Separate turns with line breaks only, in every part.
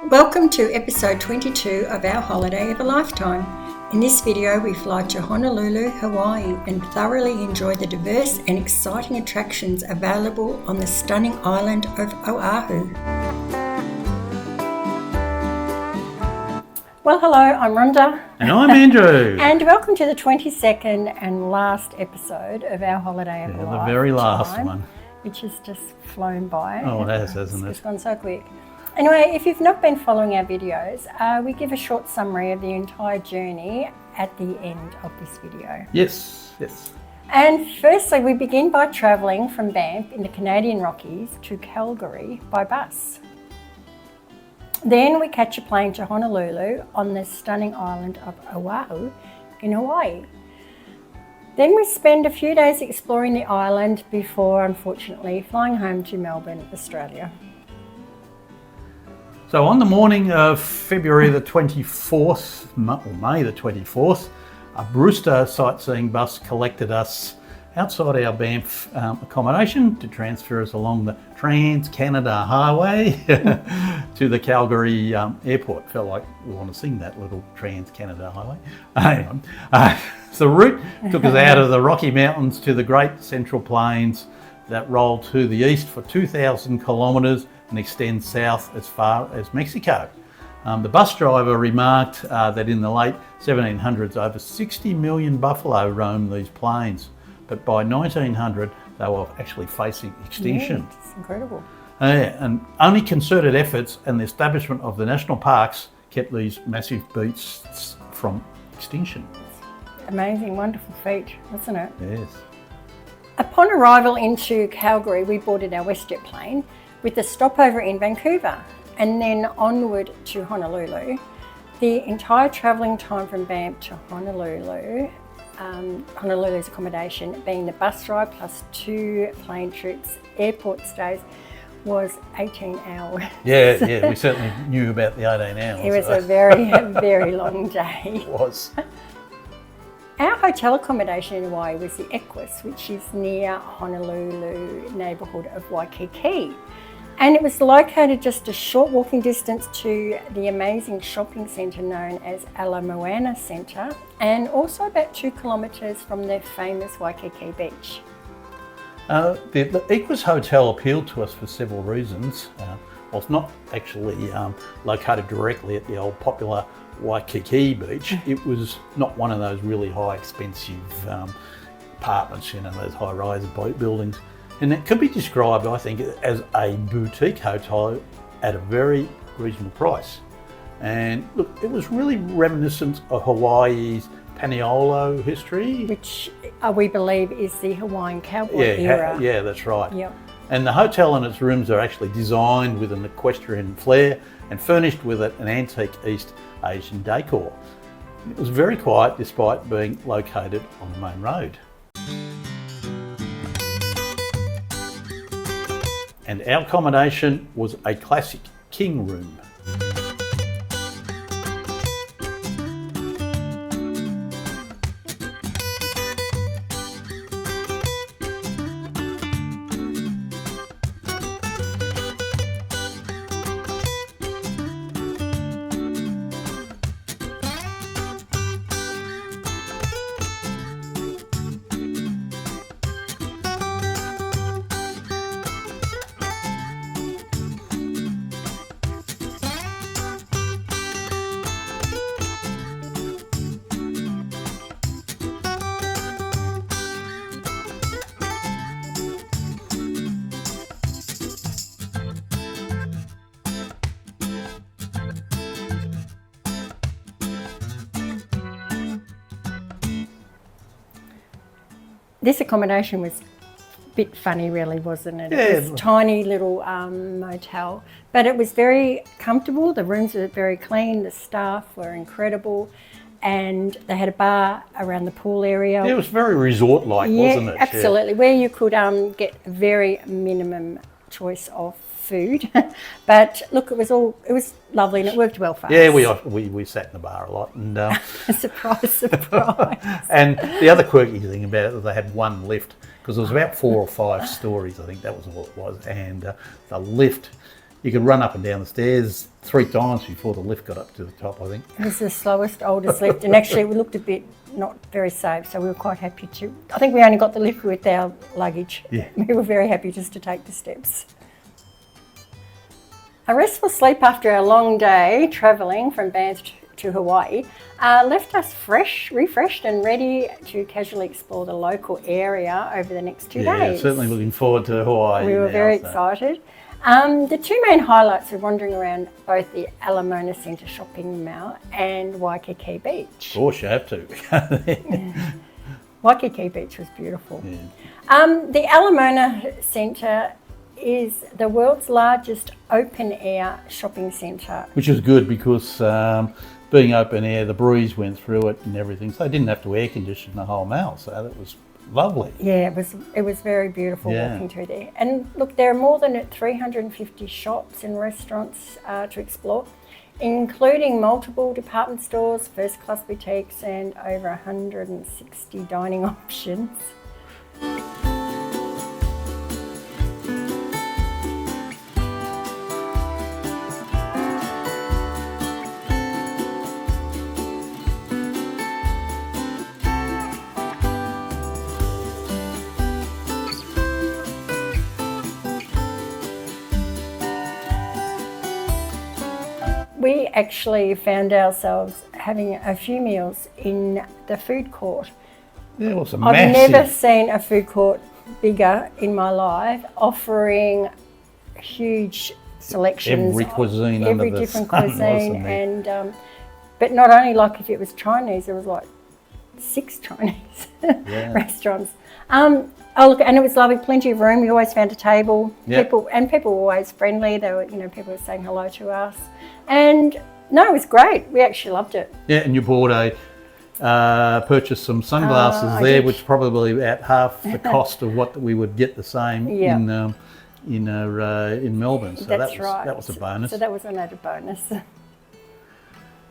Welcome to episode 22 of our holiday of a lifetime. In this video we fly to Honolulu, Hawaii and thoroughly enjoy the diverse and exciting attractions available on the stunning island of Oahu. Well, hello, I'm Rhonda.
And I'm Andrew.
And welcome to the 22nd and last episode of our holiday of a lifetime.
The very last one.
Which has just flown by.
Oh, it has, hasn't it?
It's gone so quick. Anyway, if you've not been following our videos, we give a short summary of the entire journey at the end of this video.
Yes.
And firstly, we begin by travelling from Banff in the Canadian Rockies to Calgary by bus. Then we catch a plane to Honolulu on the stunning island of Oahu in Hawaii. Then we spend a few days exploring the island before, unfortunately, flying home to Melbourne, Australia.
So on the morning of February the 24th, or May the 24th, a Brewster sightseeing bus collected us outside our Banff accommodation to transfer us along the Trans-Canada Highway to the Calgary airport. Felt like we want to sing that little Trans-Canada Highway. Anyway, so the route took us out of the Rocky Mountains to the Great Central Plains that roll to the east for 2,000 kilometres and extend south as far as Mexico. The bus driver remarked that in the late 1700s, over 60 million buffalo roamed these plains, but by 1900, they were actually facing extinction.
Yeah, it's incredible.
And only concerted efforts and the establishment of the national parks kept these massive beasts from extinction.
Amazing, wonderful feat, wasn't it?
Yes.
Upon arrival into Calgary, we boarded our WestJet plane with a stopover in Vancouver and then onward to Honolulu. The entire travelling time from Banff to Honolulu, Honolulu's accommodation being the bus ride plus 2 plane trips, airport stays, was 18 hours.
Yeah, we certainly knew about the 18 hours.
It was a very long day.
It was.
Our hotel accommodation in Hawaii was the Equus, which is near Honolulu neighbourhood of Waikiki. And it was located just a short walking distance to the amazing shopping centre known as Ala Moana Centre, and also about 2 kilometres from the famous Waikiki beach.
The Equus Hotel appealed to us for several reasons. Whilst not actually located directly at the old popular Waikiki beach, it was not one of those really high expensive apartments, those high rise buildings. And it could be described, I think, as a boutique hotel at a very reasonable price. And look, it was really reminiscent of Hawaii's Paniolo history.
Which we believe is the Hawaiian cowboy era.
Yeah, that's right.
Yep.
And the hotel and its rooms are actually designed with an equestrian flair and furnished with an antique East Asian decor. It was very quiet despite being located on the main road. And our accommodation was a classic king room.
This accommodation was a bit funny really, wasn't it?
Yeah.
It was a tiny little motel, but it was very comfortable. The rooms were very clean, the staff were incredible, and they had a bar around the pool area.
Yeah, it was very resort-like, wasn't it?
Absolutely, where you could get very minimum choice of food. But look, it was lovely and it worked well for us.
Yeah, we sat in the bar a lot and
surprise.
And the other quirky thing about it was they had one lift, because it was about 4 or 5 stories, I think that was all it was, and the lift You could run up and down the stairs 3 times before the lift got up to the top, I think.
It was the slowest, oldest lift, and actually it looked a bit not very safe, so we were quite happy to. I think we only got the lift with our luggage.
Yeah.
We were very happy just to take the steps. A restful sleep after a long day travelling from Banff to Hawaii left us refreshed and ready to casually explore the local area over the next 2 days.
Yeah, certainly looking forward to Hawaii.
We were very excited. The 2 main highlights were wandering around both the Alamona Centre shopping mall and Waikiki Beach.
Of course, you have to.
Waikiki Beach was beautiful.
Yeah.
The Alamona Centre is the world's largest open-air shopping centre.
Which is good because being open air, the breeze went through it and everything, so they didn't have to air condition the whole mall, so that was lovely.
Yeah, it was very beautiful walking through there. And look, there are more than 350 shops and restaurants to explore, including multiple department stores, first-class boutiques, and over 160 dining options. We actually found ourselves having a few meals in the food court.
Yeah, it was
I've
massive.
never seen a food court bigger in my life, offering huge selections.
Every cuisine
of every
under the
different
sun,
cuisine,
wasn't there?
and but not only like if it was Chinese, there was like 6 Chinese restaurants. Oh look, and it was lovely, plenty of room. We always found a table.
Yep.
People were always friendly. They were, people were saying hello to us, and no, it was great. We actually loved it.
Yeah, and you bought purchased some sunglasses
I
there,
did.
which probably about half the cost of what we would get the same in Melbourne. So
That's right.
That was a bonus.
So that was an added bonus.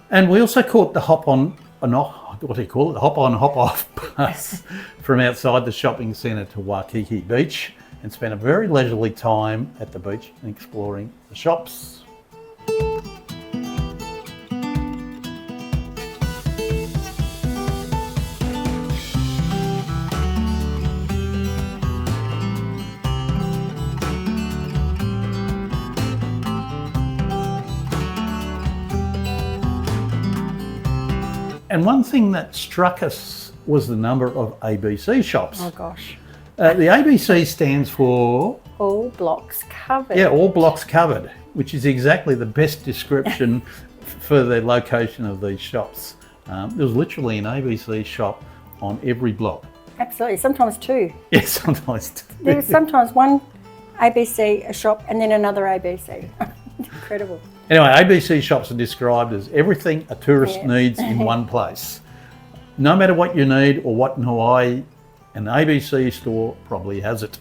And we also caught the hop on, hop on, hop off bus from outside the shopping centre to Waikiki Beach, and spent a very leisurely time at the beach and exploring the shops. And one thing that struck us was the number of ABC shops.
Oh gosh.
The ABC stands for?
All blocks covered.
Yeah, all blocks covered, which is exactly the best description for the location of these shops. There was literally an ABC shop on every block.
Absolutely, sometimes 2.
Yes, sometimes two.
There was sometimes one ABC, a shop, and then another ABC. Incredible.
Anyway, ABC shops are described as everything a tourist needs in one place. No matter what you need or what in Hawaii, an ABC store probably has it.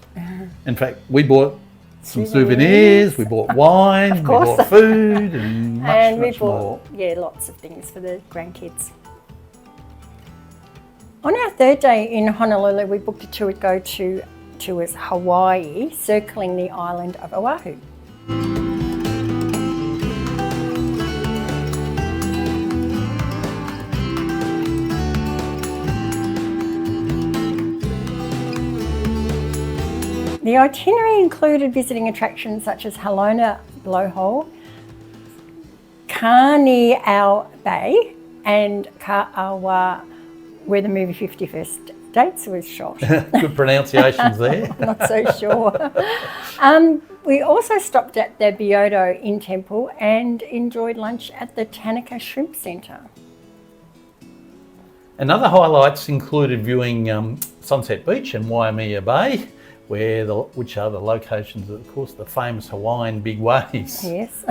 In fact, we bought some souvenirs, we bought wine, we bought food, and much more.
Lots of things for the grandkids. On our 3rd day in Honolulu, we booked a tour to go to Hawaii, circling the island of Oahu. The itinerary included visiting attractions such as Halona Blowhole, Kaneau Bay, and Ka'awa, where the movie 50 First Dates was shot.
Good pronunciations there.
I'm not so sure. We also stopped at the Byodo Inn Temple and enjoyed lunch at the Tanaka Shrimp Centre.
And other highlights included viewing Sunset Beach and Waimea Bay, which are the locations of course, the famous Hawaiian big waves.
Yes.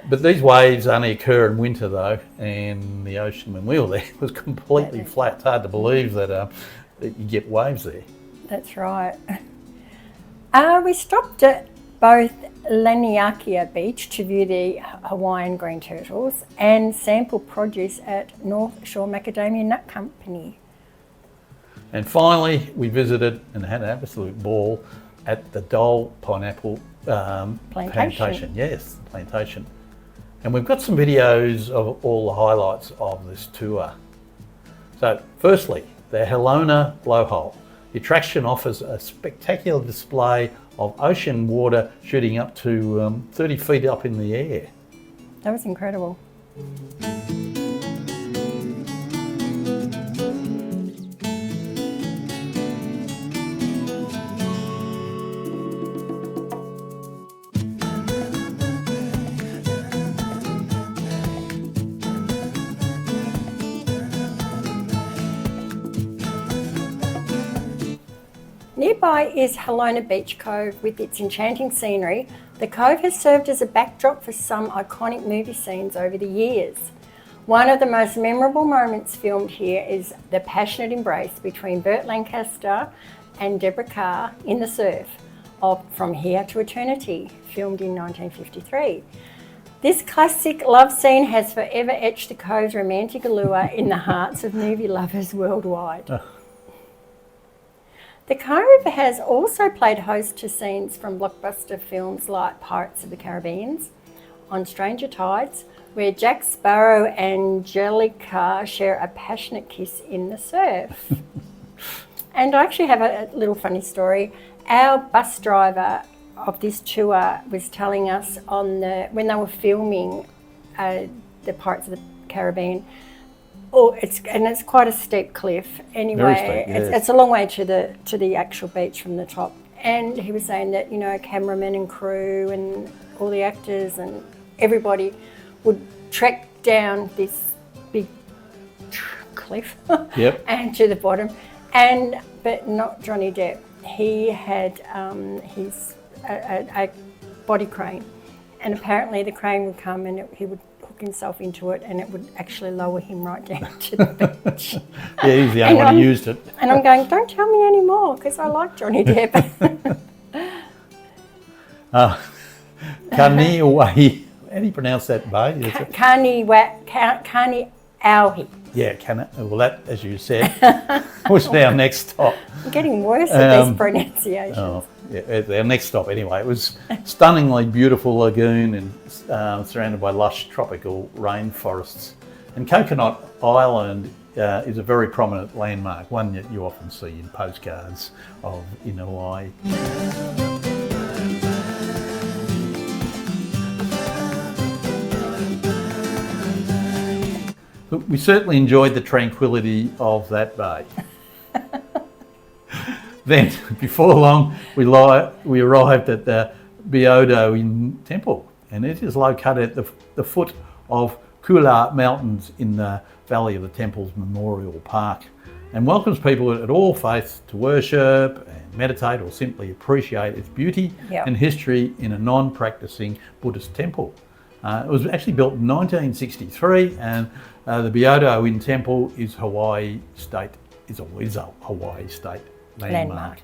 But these waves only occur in winter though, and the ocean when we were there was completely flat. It's hard to believe that you get waves there.
That's right. We stopped at both Laniakea Beach to view the Hawaiian green turtles and sample produce at North Shore Macadamia Nut Company.
And finally, we visited and had an absolute ball at the Dole Pineapple
Plantation.
Yes, plantation. And we've got some videos of all the highlights of this tour. So, firstly, the Helona blowhole. The attraction offers a spectacular display of ocean water shooting up to 30 feet up in the air.
That was incredible. Nearby is Helona Beach Cove with its enchanting scenery. The cove has served as a backdrop for some iconic movie scenes over the years. One of the most memorable moments filmed here is the passionate embrace between Burt Lancaster and Deborah Kerr in the surf of From Here to Eternity, filmed in 1953. This classic love scene has forever etched the cove's romantic allure in the hearts of movie lovers worldwide. The cove has also played host to scenes from blockbuster films like Pirates of the Caribbean, On Stranger Tides, where Jack Sparrow and Angelica share a passionate kiss in the surf. And I actually have a little funny story. Our bus driver of this tour was telling us when they were filming the Pirates of the Caribbean. It's quite a steep cliff. Anyway,
Very steep, yes.
It's a long way to the actual beach from the top. And he was saying that, cameramen and crew and all the actors and everybody would trek down this big cliff and to the bottom. But not Johnny Depp. He had a body crane, and apparently the crane would come and he would hook himself into it, and it would actually lower him right down to the beach.
Yeah, he's the only one who used it.
And I'm going, don't tell me anymore, because I like Johnny Depp.
Kaniwahi. How do you pronounce that bay?
Kaniauhi.
Yeah, well, that, as you said, was our next stop.
I'm getting worse at these pronunciations.
Oh, yeah, our next stop anyway. It was stunningly beautiful lagoon and surrounded by lush tropical rainforests. And Coconut Island is a very prominent landmark, one that you often see in postcards in Hawaii. But we certainly enjoyed the tranquility of that bay. Then, before long, we arrived at the Biodo Temple, and it is located at the foot of Kula Mountains in the valley of the temple's Memorial Park, and welcomes people at all faiths to worship and meditate or simply appreciate its beauty and history in a non-practicing Buddhist temple. It was actually built in 1963, and the Biodo Temple is a Hawaii State landmark.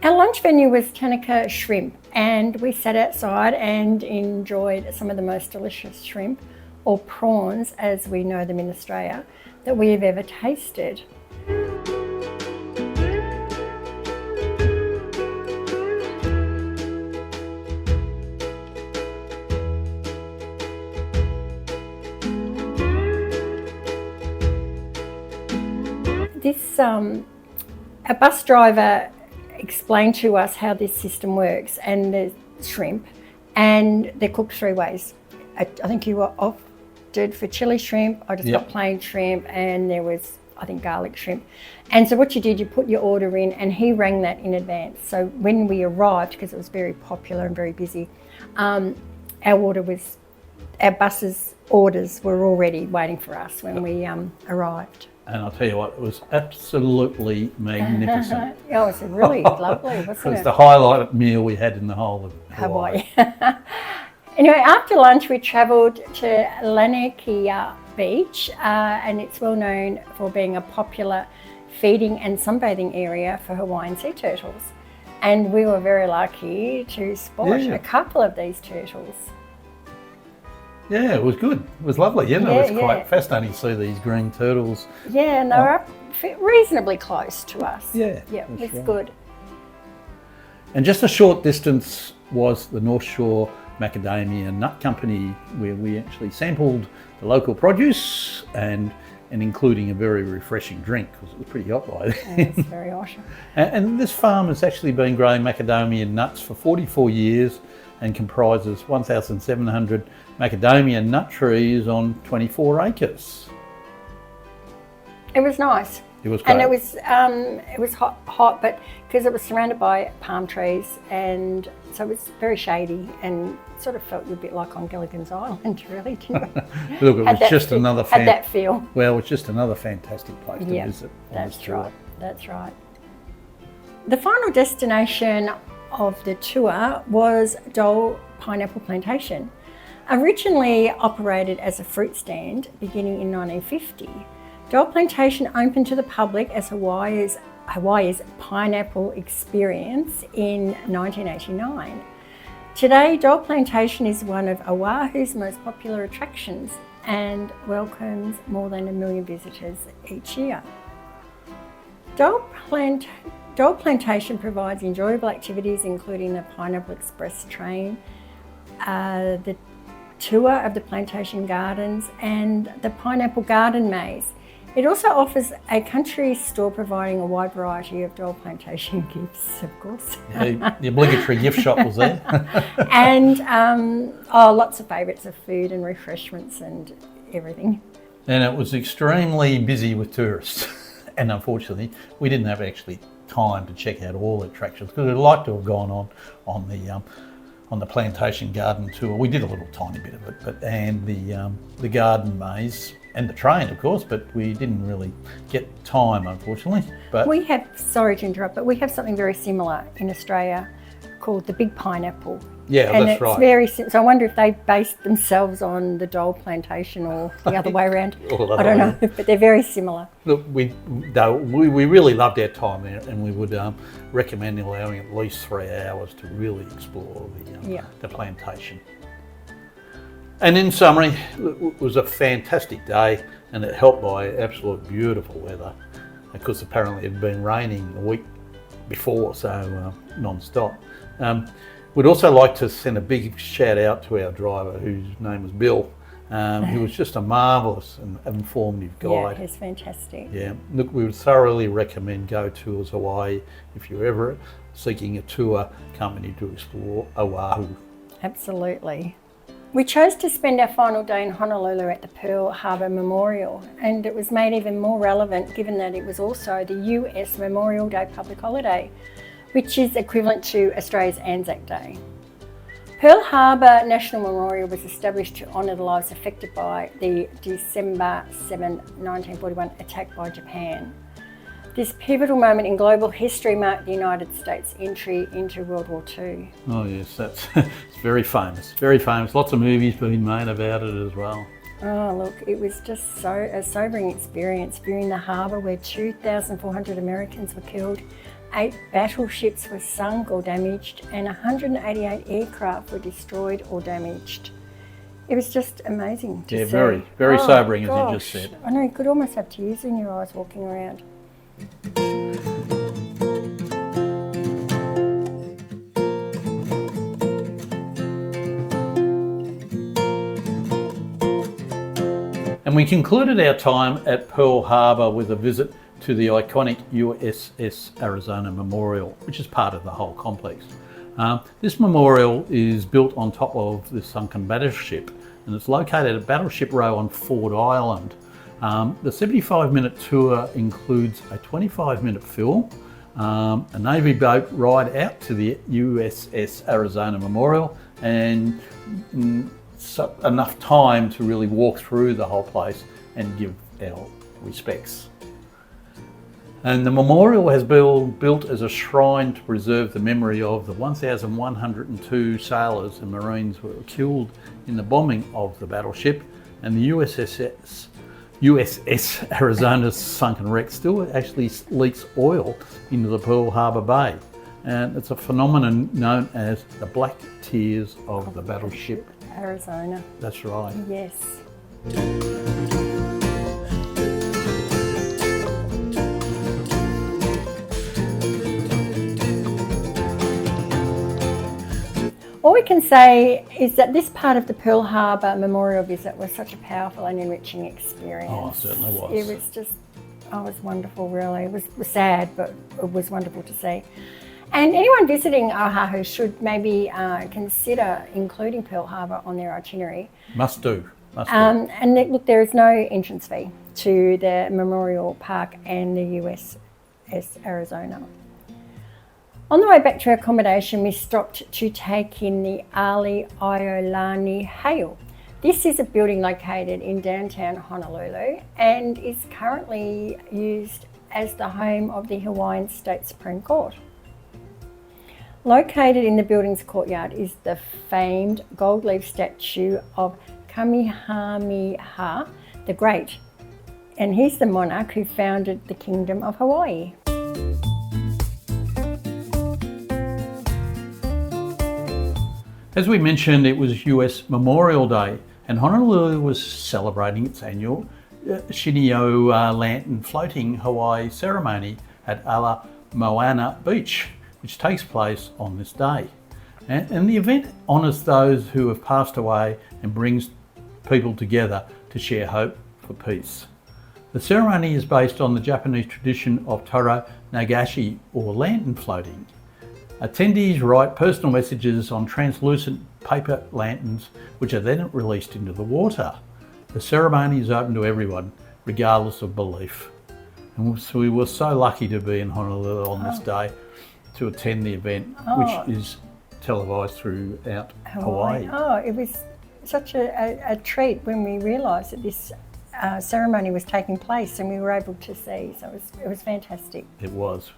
Our lunch venue was Tanaka Shrimp, and we sat outside and enjoyed some of the most delicious shrimp, or prawns as we know them in Australia, that we have ever tasted. A bus driver explained to us how this system works, and the shrimp, and they're cooked three ways. I think you were opted for chili shrimp, I just got plain shrimp, and there was, I think, garlic shrimp. And so what you did, you put your order in, and he rang that in advance. So when we arrived, because it was very popular and very busy, our bus's orders were already waiting for us when we arrived.
And I'll tell you what, it was absolutely magnificent.
Oh, it's really lovely, wasn't it?
It was the highlight meal we had in the whole of Hawaii.
Anyway, after lunch we travelled to Laniakea Beach, and it's well known for being a popular feeding and sunbathing area for Hawaiian sea turtles. And we were very lucky to spot a couple of these turtles.
Yeah, it was good. It was lovely. It was quite fascinating to see these green turtles.
Yeah, and they were up reasonably close to us.
Yeah,
it's good.
And just a short distance was the North Shore Macadamia Nut Company, where we actually sampled the local produce and including a very refreshing drink because it was pretty hot by then.
It's very hot.
And this farm has actually been growing macadamia nuts for 44 years and comprises 1,700 macadamia nut trees on 24 acres.
It was nice.
It was great.
And it was hot, but because it was surrounded by palm trees, and so it was very shady and sort of felt a bit like on Gilligan's Island, really, didn't it?
Look, it was just another
had that feel.
Well, it was just another fantastic place to visit.
That's right. That's right. The final destination of the tour was Dole Pineapple Plantation. Originally operated as a fruit stand beginning in 1950, Dole Plantation opened to the public as Hawaii's pineapple experience in 1989. Today, Dole Plantation is one of Oahu's most popular attractions and welcomes more than 1 million visitors each year. Dole Plantation provides enjoyable activities including the Pineapple Express train, the tour of the plantation gardens and the Pineapple Garden Maze. It also offers a country store providing a wide variety of Dole Plantation gifts, of course.
The obligatory gift shop was there.
And lots of favourites of food and refreshments and everything.
And it was extremely busy with tourists. And unfortunately, we didn't have actually time to check out all the attractions because we'd like to have gone on the plantation garden tour. We did a little tiny bit of it, and the garden maze and the train, of course, but we didn't really get time, unfortunately. But
we have, sorry to interrupt, but we have something very similar in Australia called the Big Pineapple.
Yeah,
and
that's right.
It's very so I wonder if they based themselves on the Dole Plantation or the other way around. I don't know, but they're very similar.
Look, we really loved our time there, and we would recommend allowing at least 3 hours to really explore the plantation. And in summary, it was a fantastic day, and it helped by absolute beautiful weather, because apparently it had been raining a week before, so non-stop. We'd also like to send a big shout out to our driver, whose name was Bill, who was just a marvellous and informative guide.
Yeah, he's fantastic.
Yeah, look, we would thoroughly recommend Go Tours Hawaii if you're ever seeking a tour company to explore Oahu.
Absolutely. We chose to spend our final day in Honolulu at the Pearl Harbor Memorial, and it was made even more relevant given that it was also the US Memorial Day public holiday, which is equivalent to Australia's Anzac Day. Pearl Harbor National Memorial was established to honour the lives affected by the December 7, 1941 attack by Japan. This pivotal moment in global history marked the United States' entry into World War II.
Oh yes, it's very famous, very famous. Lots of movies been made about it as well.
Oh look, it was just a sobering experience viewing the harbour where 2,400 Americans were killed, 8 battleships were sunk or damaged, and 188 aircraft were destroyed or damaged. It was just amazing to see.
Yeah, very sobering, as you just said.
I know, you could almost have tears in your eyes walking around.
And we concluded our time at Pearl Harbor with a visit to the iconic USS Arizona Memorial, which is part of the whole complex. This memorial is built on top of the sunken battleship, and it's located at Battleship Row on Ford Island. The 75-minute tour includes a 25-minute film, a Navy boat ride out to the USS Arizona Memorial, and enough time to really walk through the whole place and give our respects. And the memorial has been built as a shrine to preserve the memory of the 1,102 sailors and Marines who were killed in the bombing of the battleship, and the USS Arizona's sunken wreck still actually leaks oil into the Pearl Harbor Bay. And it's a phenomenon known as the Black Tears of the battleship
Arizona.
That's right.
Yes. we can say is that this part of the Pearl Harbor memorial visit was such a powerful and enriching experience.
Oh, it certainly was.
It was just, it was wonderful really. It was sad, but it was wonderful to see. And anyone visiting Oahu should maybe consider including Pearl Harbor on their itinerary.
Must do.
And look, there is no entrance fee to the Memorial Park and the USS Arizona. On the way back to our accommodation, we stopped to take in the Ali Iolani Hail. This is a building located in downtown Honolulu and is currently used as the home of the Hawaiian State Supreme Court. Located in the building's courtyard is the famed gold leaf statue of Kamehameha the Great, and he's the monarch who founded the Kingdom of Hawaii.
As we mentioned, it was US Memorial Day, and Honolulu was celebrating its annual Shinio Lantern Floating Hawaii ceremony at Ala Moana Beach, which takes place on this day. And the event honours those who have passed away and brings people together to share hope for peace. The ceremony is based on the Japanese tradition of Taro Nagashi, or lantern floating. Attendees write personal messages on translucent paper lanterns, which are then released into the water. The ceremony is open to everyone, regardless of belief. And so we were so lucky to be in Honolulu on this day to attend the event, which is televised throughout Hawaii.
Oh, it was such a treat when we realised that this ceremony was taking place and we were able to see. So it was fantastic.
It was.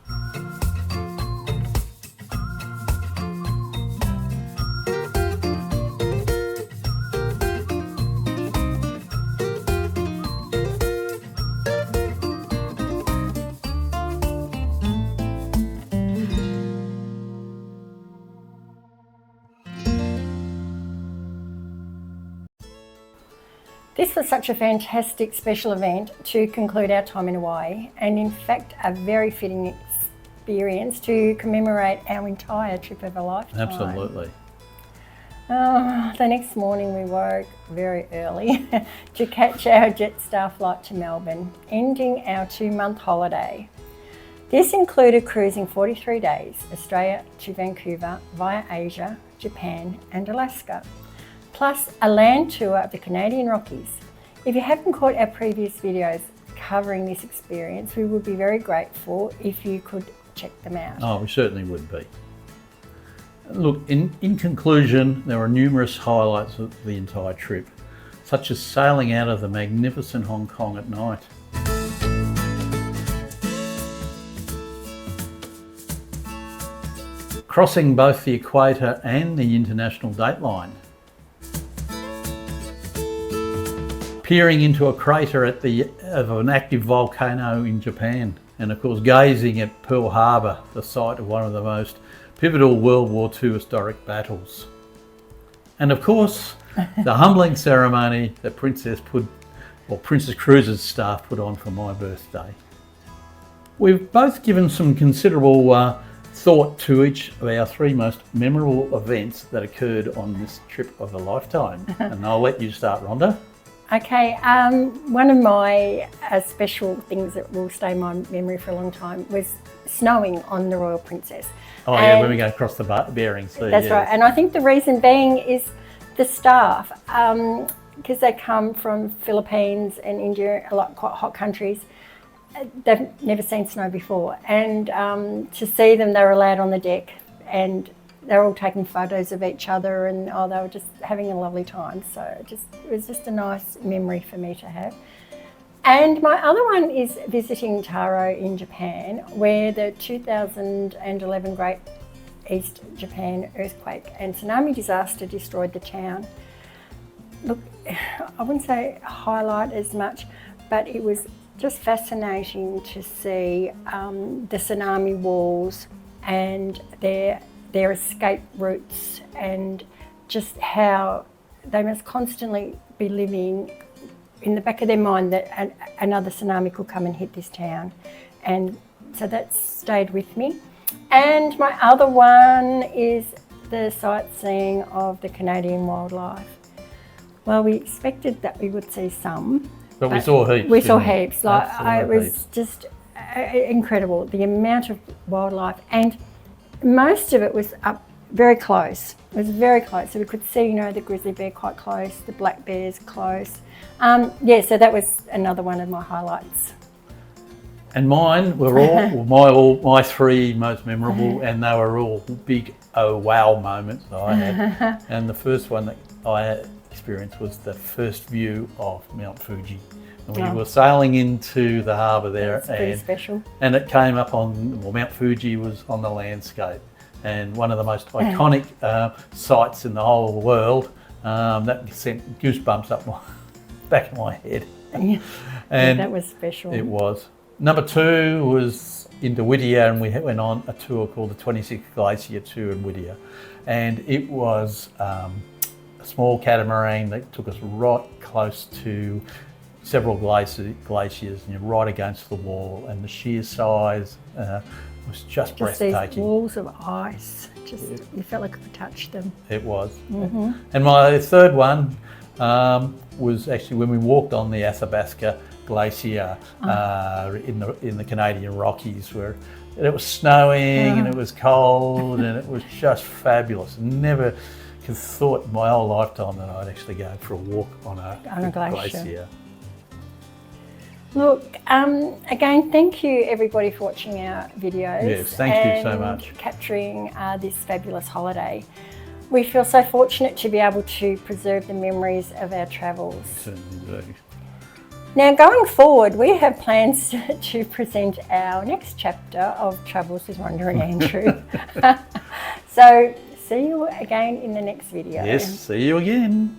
This was such a fantastic special event to conclude our time in Hawaii, and in fact a very fitting experience to commemorate our entire trip of a lifetime.
Absolutely.
The next morning we woke very early to catch our Jetstar flight to Melbourne, ending our 2-month holiday. This included cruising 43 days, Australia to Vancouver via Asia, Japan and Alaska, plus a land tour of the Canadian Rockies. If you haven't caught our previous videos covering this experience, we would be very grateful if you could check them out.
Oh, we certainly would be. Look, in conclusion, there were numerous highlights of the entire trip, such as sailing out of the magnificent Hong Kong at night. Crossing both the equator and the international dateline. Peering into a crater of an active volcano in Japan, and of course gazing at Pearl Harbor, the site of one of the most pivotal World War II historic battles. And of course, the humbling ceremony that Princess Cruises staff put on for my birthday. We've both given some considerable thought to each of our 3 most memorable events that occurred on this trip of a lifetime. And I'll let you start, Rhonda.
Okay, one of my special things that will stay in my memory for a long time was snowing on the Royal Princess.
Oh yeah, when we go across the Bering Sea.
That's right, and I think the reason being is the staff, because they come from Philippines and India, a lot quite hot countries. They've never seen snow before, and to see them, they were allowed on the deck, and they're all taking photos of each other, and they were just having a lovely time. So it was just a nice memory for me to have. And my other one is visiting Taro in Japan, where the 2011 Great East Japan earthquake and tsunami disaster destroyed the town. Look, I wouldn't say highlight as much, but it was just fascinating to see the tsunami walls and their escape routes, and just how they must constantly be living in the back of their mind that another tsunami could come and hit this town. And so that stayed with me. And my other one is the sightseeing of the Canadian wildlife? Well, we expected that we would see some.
But we saw heaps.
We saw
didn't we?
heaps. Like, it
Absolutely
was
heaps.
just incredible, the amount of wildlife, and most of it was up very close. It was very close, so we could see, the grizzly bear quite close, the black bears close. So that was another one of my highlights.
And mine were my three most memorable, and they were all big oh wow moments that I had. And the first one that I experienced was the first view of Mount Fuji. And we were sailing into the harbour there,
That's pretty special.
And it came up Mount Fuji was on the landscape, and one of the most iconic sights in the whole world. That sent goosebumps up my back of my head.
Yeah.
And
that was special.
It was. Number two was into Whittier, and we went on a tour called the 26th Glacier Tour in Whittier. And it was a small catamaran that took us right close to several glaciers, and you're right against the wall, and the sheer size was just breathtaking.
These walls of ice, you felt like you could touch them.
It was.
Mm-hmm.
And my third one was actually when we walked on the Athabasca Glacier in the Canadian Rockies, where it was snowing and it was cold and it was just fabulous. Never could thought in my whole lifetime that I'd actually go for a walk on a glacier.
Look, again, thank you everybody for watching our videos.
Yes, thank you so much.
Capturing this fabulous holiday. We feel so fortunate to be able to preserve the memories of our travels.
Certainly do.
Now, going forward, we have plans to present our next chapter of Travels with Rhonda and Andrew. So, see you again in the next video.
Yes, see you again.